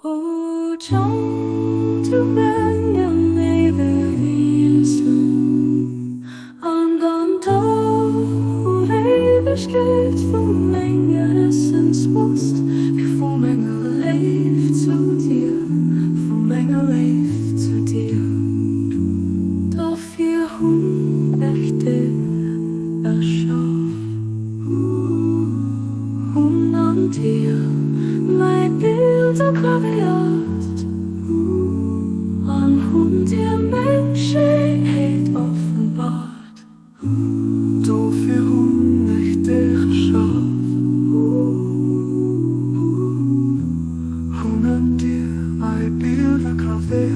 O John, du brenner levevisen, andern Tag, o Ewigkeit vom Engelsens Brust, vom Engel leif zu dir, vom Engel leif zu dir. Doch wir Echte erschaff, an dir mein Bild graviert, an dir Menschheit offenbart. Du für Echte erschaff, an dir mein Bild graviert,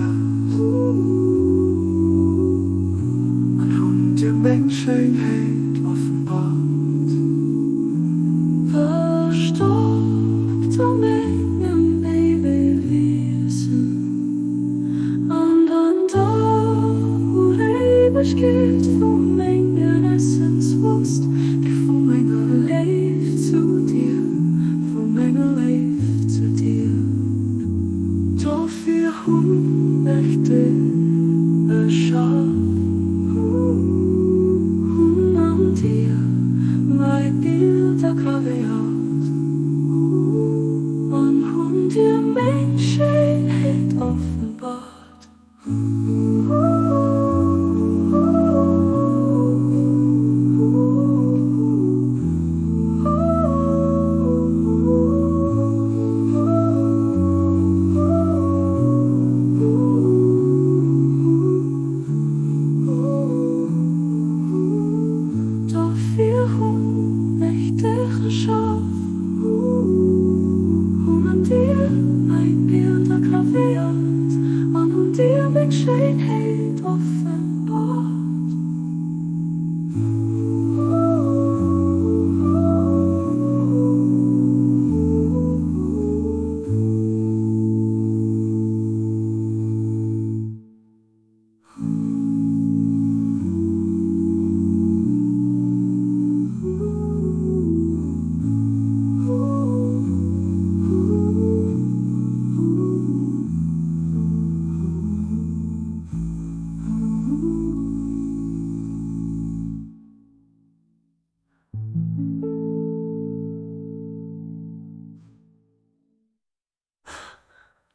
an dir Menschheit offenbart. Verstopft am engem Lebewesen, andern Tag, wo Ewigkeit vom Engelsens Brust, vom Engel leif zu dir, vom Engel leif zu dir. Doch wir Echte erschaff, an dir mein Bild graviert, an dir Menschheit offenbart. Doch wir Echte erschaff, an dir ein Bild graviert, an dir Menschheit offenbart.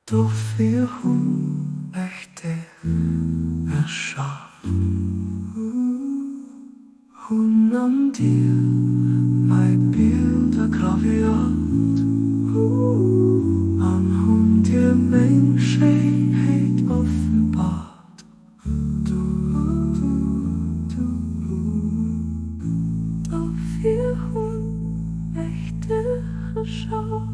Doch wir Echte erschaff, an dir mein Bild graviert, an dir Menschheit offenbart. Doch wir Echte erschaff.